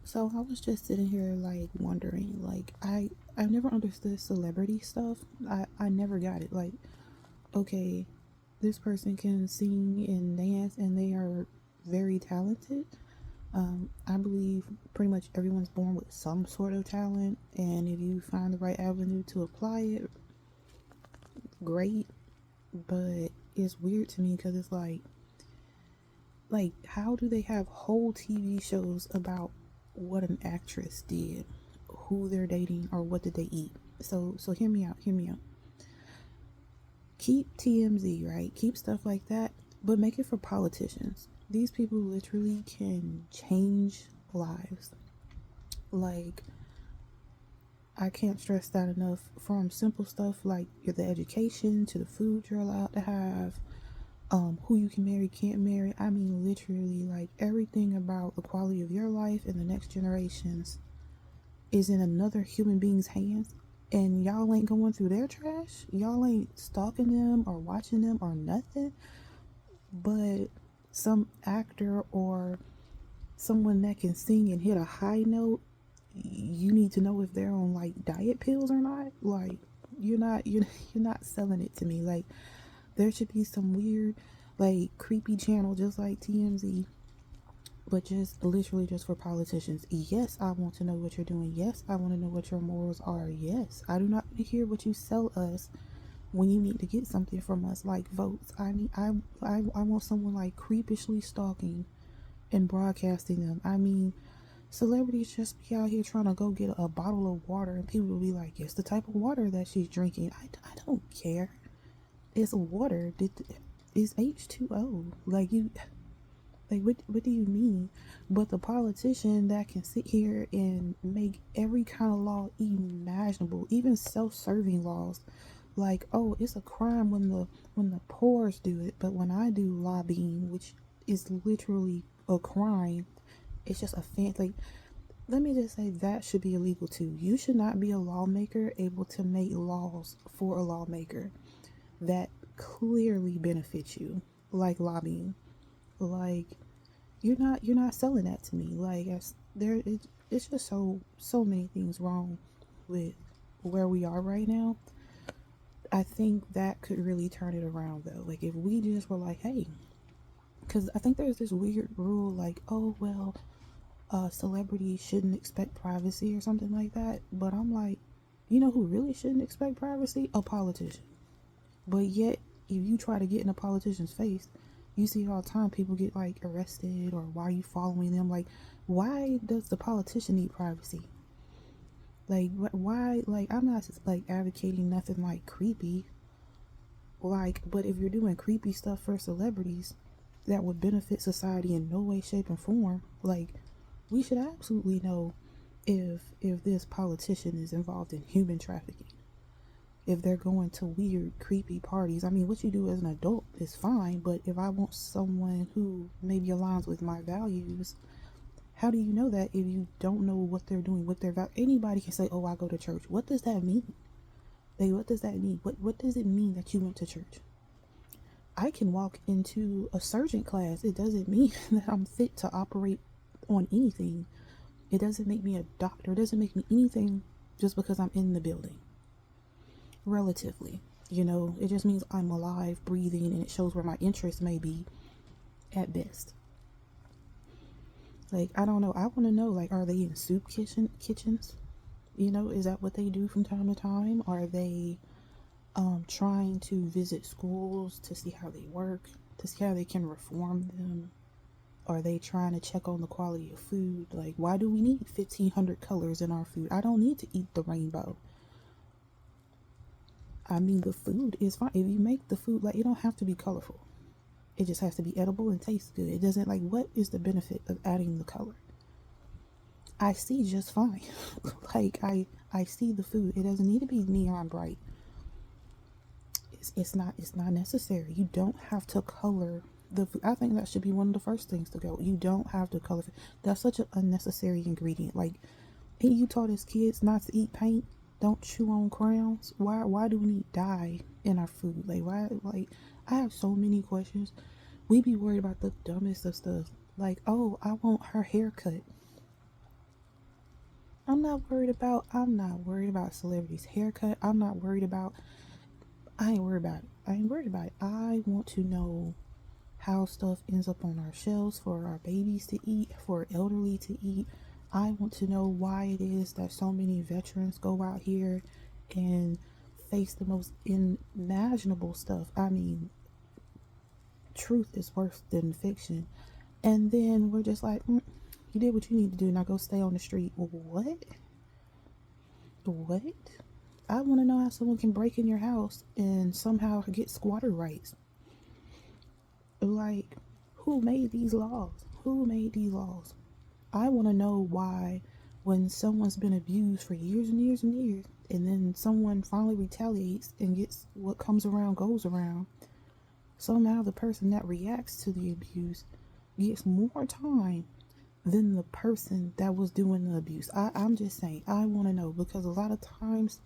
So I was just sitting here like wondering, like I've never understood celebrity stuff. I never got it. Like, okay, this person can sing and dance and they are very talented. I believe pretty much everyone's born with some sort of talent, and if you find the right avenue to apply it, great. But it's weird to me because it's like how do they have whole TV shows about what an actress did, who they're dating, or what did they eat? So hear me out. Hear me out. Keep TMZ, right? Keep stuff like that, but make it for politicians. These people literally can change lives. Like, I can't stress that enough. From simple stuff like the education to the food you're allowed to have, who you can marry, can't marry. I mean, literally, like everything about the quality of your life and the next generations is in another human being's hands. And y'all ain't going through their trash. Y'all ain't stalking them or watching them or nothing. But some actor or someone that can sing and hit a high note, you need to know if they're on like diet pills or not. Like, you're not selling it to me. Like, there should be some weird, like, creepy channel just like TMZ, but just literally just for politicians. Yes, I want to know what you're doing. Yes, I want to know what your morals are. Yes, I do not want to hear what you sell us when you need to get something from us, like votes. I want someone like creepishly stalking and broadcasting them. I mean, celebrities just be out here trying to go get a bottle of water, and people will be like, "It's the type of water that she's drinking." I don't care. It's water. It's H2O. Like, you, like, what do you mean? But the politician that can sit here and make every kind of law imaginable, even self-serving laws, like, oh, it's a crime when the poors do it, but when I do lobbying, which is literally a crime, it's just a like, let me just say that should be illegal too. You should not be a lawmaker able to make laws for a lawmaker that clearly benefit you, like lobbying. Like, you're not selling that to me. Like, it's just so many things wrong with where we are right now. I think that could really turn it around though. Like, if we just were like, hey, because I think there's this weird rule like, oh well, celebrities shouldn't expect privacy or something like that. But I'm like, you know who really shouldn't expect privacy? A politician. But yet, if you try to get in a politician's face, you see all the time people get like arrested, or why are you following them? Like, why does the politician need privacy? Like, why? Like, I'm not like advocating nothing like creepy. Like, but if you're doing creepy stuff for celebrities that would benefit society in no way, shape, and form, like, we should absolutely know if this politician is involved in human trafficking, if they're going to weird, creepy parties. I mean, what you do as an adult is fine, but if I want someone who maybe aligns with my values, how do you know that if you don't know what they're doing with their values? Anybody can say, "Oh, I go to church." What does that mean? Like, what does that mean? What does it mean that you went to church? I can walk into a surgeon class. It doesn't mean that I'm fit to operate on anything. It doesn't make me a doctor. It doesn't make me anything just because I'm in the building. Relatively. It just means I'm alive, breathing, and it shows where my interest may be at best. Like, I don't know. I want to know, like, are they in soup kitchens? Is that what they do from time to time? Are they trying to visit schools to see how they work, to see how they can reform them? Are they trying to check on the quality of food? Like, why do we need 1,500 colors in our food? I don't need to eat the rainbow. I mean, the food is fine. If you make the food, like, it don't have to be colorful. It just has to be edible and taste good. It doesn't, like, what is the benefit of adding the color? I see just fine. Like, I see the food. It doesn't need to be neon bright. It's not necessary. You don't have to color the food. I think that should be one of the first things to go. You don't have to color. That's such an unnecessary ingredient. Like, ain't you taught as kids not to eat paint? Don't chew on crowns. Why do we need dye in our food? Like, why? Like, I have so many questions. We be worried about the dumbest of stuff. Like, oh, I want her haircut. I'm not worried about celebrities' haircut. I'm not worried about I ain't worried about it. I ain't worried about it. I want to know how stuff ends up on our shelves for our babies to eat, for elderly to eat. I want to know why it is that so many veterans go out here and face the most unimaginable stuff. I mean, truth is worse than fiction. And then we're just like, you did what you need to do. Now go stay on the street. What? What? I want to know how someone can break in your house and somehow get squatter rights. Like, who made these laws? Who made these laws? I want to know why, when someone's been abused for years and years and years, and then someone finally retaliates and gets what comes around goes around, somehow the person that reacts to the abuse gets more time than the person that was doing the abuse. I'm just saying, I want to know, because a lot of times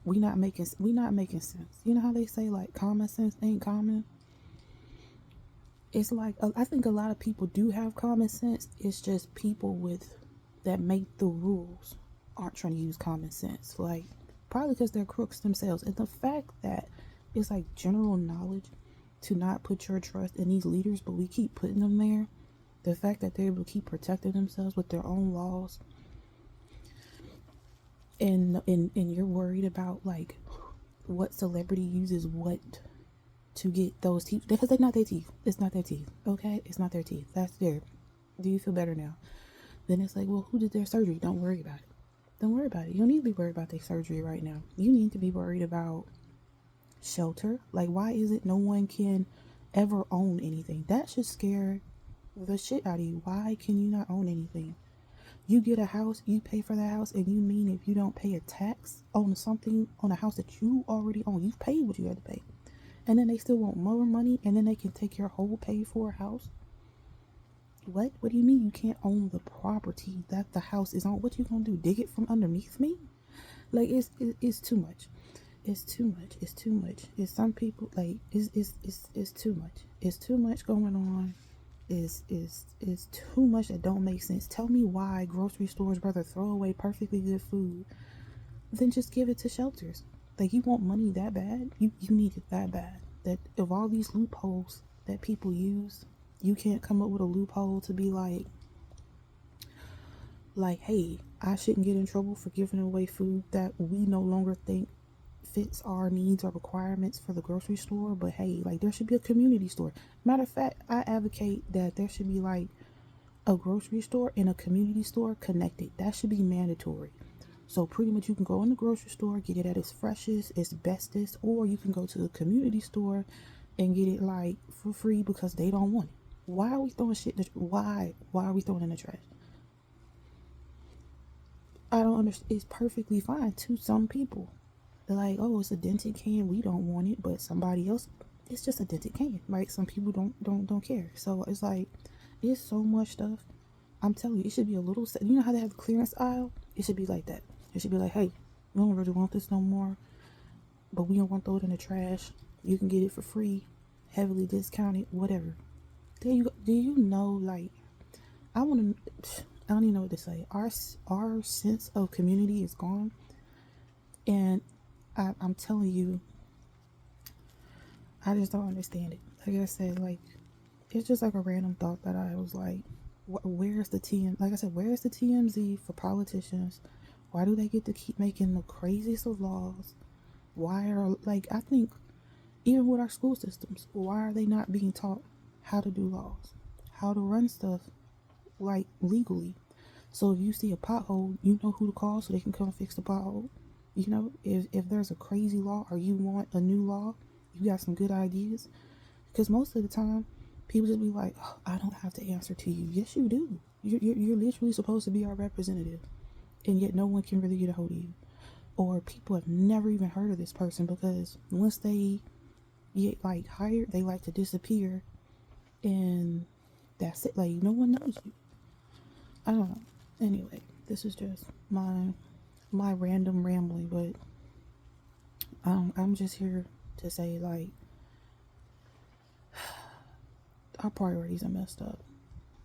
we not making sense. You know how they say like common sense ain't common? It's like I think a lot of people do have common sense. It's just people with that make the rules aren't trying to use common sense. Like, probably because they're crooks themselves. And the fact that it's like general knowledge to not put your trust in these leaders, but we keep putting them there. The fact that they're able to keep protecting themselves with their own laws, and you're worried about like what celebrity uses what to get those teeth, because they're not their teeth. It's not their teeth. Okay, it's not their teeth. That's their. Do you feel better now? Then it's like, well, who did their surgery? Don't worry about it. Don't worry about it. You don't need to be worried about their surgery right now. You need to be worried about shelter. Like, why is it no one can ever own anything? That should scare the shit out of you. Why can you not own anything? You get a house, you pay for that house, and you mean if you don't pay a tax on something, on a house that you already own, you've paid what you had to pay, and then they still want more money, and then they can take your whole paid for house? What do you mean you can't own the property that the house is on? What you gonna do, dig it from underneath me? Like, it's too much. It's too much. It's too much. It's some people like it's too much. It's too much going on. Is too much that don't make sense. Tell me why grocery stores rather throw away perfectly good food than just give it to shelters. Like, you want money that bad? You need it that bad. That of all these loopholes that people use, you can't come up with a loophole to be like, hey, I shouldn't get in trouble for giving away food that we no longer think fits our needs or requirements for the grocery store. But hey, like, there should be a community store. Matter of fact, I advocate that there should be like a grocery store and a community store connected. That should be mandatory. So pretty much you can go in the grocery store, get it at its freshest, its bestest, or you can go to the community store and get it like for free because they don't want it. Why are we throwing shit in the, why are we throwing it in the trash? I don't understand. It's perfectly fine to some people. They're like, oh, it's a dented can, we don't want it, but somebody else, it's just a dented can. Right? Some people don't care. So it's like, it's so much stuff. I'm telling you, it should be a little. You know how they have the clearance aisle? It should be like that. It should be like, hey, we don't really want this no more, but we don't want to throw it in the trash. You can get it for free, heavily discounted, whatever. There you go. Do you know, like, I want to. I don't even know what to say. Our sense of community is gone, and I'm telling you, I just don't understand it. Like I said, like, it's just like a random thought that I was like, where's the TM? Like I said, where's the TMZ for politicians? Why do they get to keep making the craziest of laws? Why are, like, I think even with our school systems, why are they not being taught how to do laws, how to run stuff like legally? So if you see a pothole, you know who to call so they can come fix the pothole. You know, if there's a crazy law or you want a new law, you got some good ideas. Because most of the time, people just be like, oh, I don't have to answer to you. Yes, you do. You're literally supposed to be our representative. And yet no one can really get a hold of you. Or people have never even heard of this person because once they get like hired, they like to disappear. And that's it. Like, no one knows you. I don't know. Anyway, this is just my random rambling, but I'm just here to say, like, our priorities are messed up.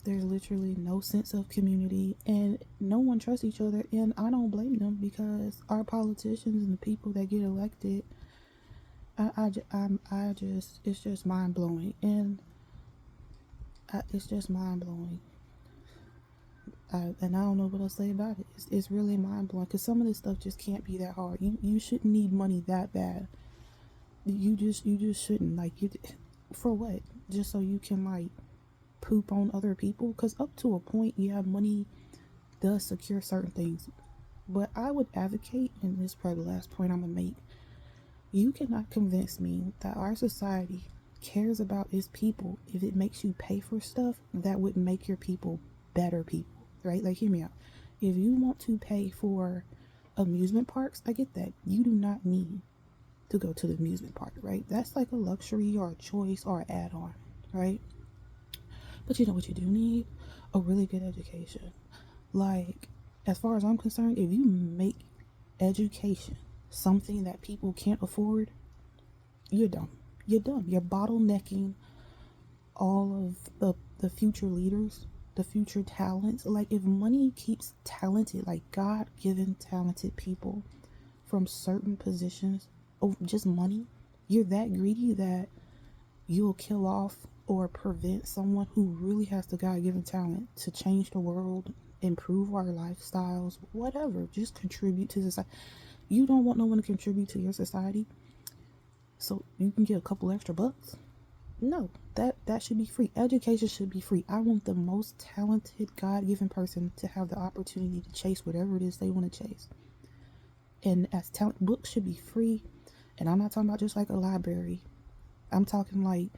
There's literally no sense of community, and no one trusts each other. And I don't blame them, because our politicians and the people that get elected, it's just mind blowing, and it's just mind blowing. And I don't know what else to say about it. It's really mind blowing, because some of this stuff just can't be that hard. You shouldn't need money that bad. You just shouldn't, like, you, for what? Just so you can, like, poop on other people? Because up to a point, yeah, money does secure certain things. But I would advocate, and this is probably the last point I'm gonna make, you cannot convince me that our society cares about its people if it makes you pay for stuff that would make your people better people, right? Like, hear me out. If you want to pay for amusement parks, I get that. You do not need to go to the amusement park, right? That's like a luxury or a choice or an add-on, right? But you know what you do need? A really good education. Like, as far as I'm concerned, if you make education something that people can't afford, you're dumb. You're dumb. You're bottlenecking all of the future leaders, the future talents. Like, if money keeps talented, like God-given talented people from certain positions, oh, just money, you're that greedy that you'll kill off or prevent someone who really has the God-given talent to change the world, improve our lifestyles, whatever, just contribute to society. You don't want no one to contribute to your society so you can get a couple extra bucks? No, that should be free. Education should be free. I want the most talented, God-given person to have the opportunity to chase whatever it is they want to chase. And as talent, books should be free. And I'm not talking about just like a library. I'm talking like,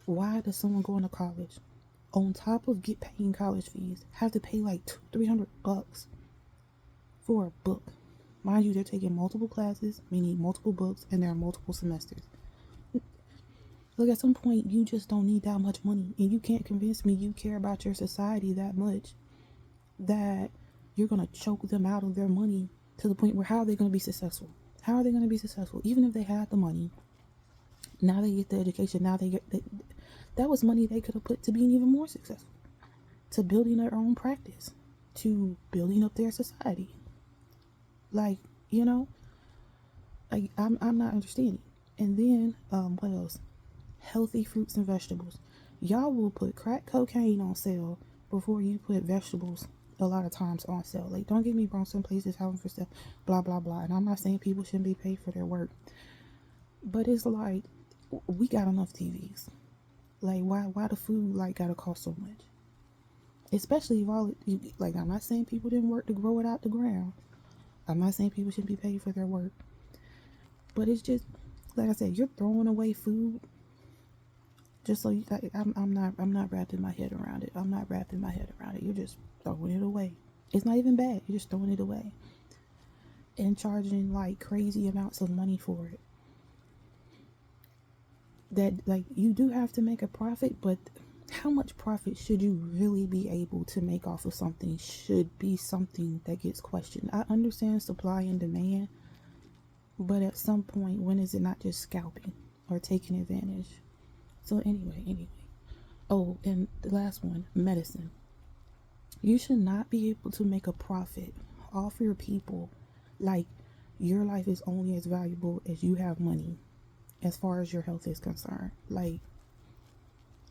why does someone go into college, on top of paying college fees, have to pay like $200-300 for a book? Mind you, they're taking multiple classes, meaning multiple books, and there are multiple semesters. Look, at some point, you just don't need that much money, and you can't convince me you care about your society that much that you're gonna choke them out of their money to the point where, how are they gonna be successful? How are they gonna be successful? Even if they had the money, now they get the education. Now that was money they could have put to being even more successful, to building their own practice, to building up their society. Like, you know, I'm not understanding. And then what else? Healthy fruits and vegetables. Y'all will put crack cocaine on sale before you put vegetables a lot of times on sale. Like, don't get me wrong, some places have them for sale, blah blah blah. And I'm not saying people shouldn't be paid for their work, but it's like, we got enough TVs. Like, why the food like gotta cost so much? Especially if all, like, I'm not saying people didn't work to grow it out the ground. I'm not saying people shouldn't be paid for their work, but it's just, like I said, you're throwing away food just so you. I'm not wrapping my head around it. I'm not wrapping my head around it. You're just throwing it away. It's not even bad. You're just throwing it away and charging like crazy amounts of money for it. That, like, you do have to make a profit, but how much profit should you really be able to make off of something should be something that gets questioned. I understand supply and demand, but at some point, when is it not just scalping or taking advantage? So anyway. Oh, and the last one, medicine. You should not be able to make a profit off your people. Like, your life is only as valuable as you have money, as far as your health is concerned. Like,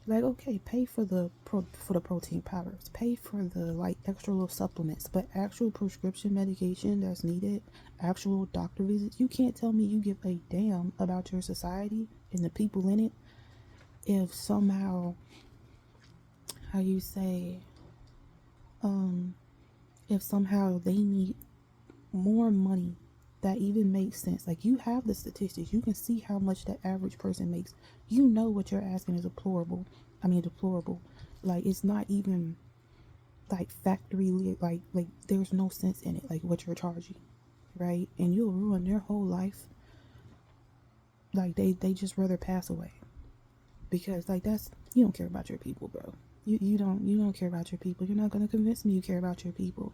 okay, pay for the protein powders, pay for the like extra little supplements, but actual prescription medication that's needed, actual doctor visits, you can't tell me you give a damn about your society and the people in it if somehow, how you say, if somehow they need more money that even makes sense. Like, you have the statistics, you can see how much the average person makes. You know what you're asking is deplorable. Like, it's not even like factory, like there's no sense in it, like what you're charging, right? And you'll ruin their whole life. Like, they just rather pass away, because like, that's, you don't care about your people, bro. You don't care about your people. You're not gonna convince me you care about your people.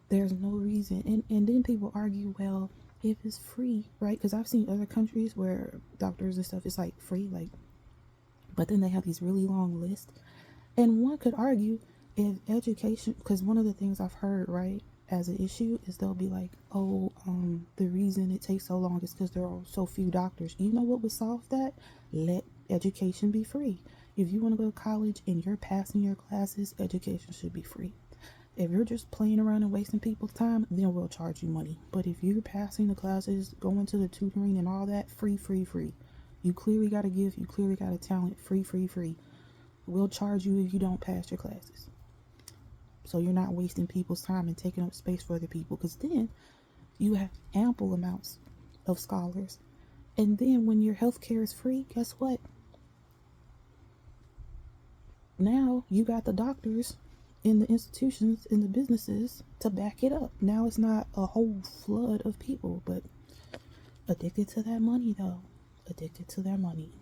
There's no reason. And then people argue, well, if it's free, right? Because I've seen other countries where doctors and stuff is like free, like, but then they have these really long lists. And one could argue if education, because one of the things I've heard, right, as an issue is they'll be like, oh, the reason it takes so long is because there are so few doctors. You know what would solve that? Let education be free. If you want to go to college and you're passing your classes, education should be free. If you're just playing around and wasting people's time, then we'll charge you money. But if you're passing the classes, going to the tutoring and all that, free, free, free. You clearly got a gift, you clearly got a talent, free, free, free. We'll charge you if you don't pass your classes. So you're not wasting people's time and taking up space for other people, because then you have ample amounts of scholars. And then when your healthcare is free, guess what? Now you got the doctors in the institutions, in the businesses to back it up. Now it's not a whole flood of people, but addicted to that money though. Addicted to their money.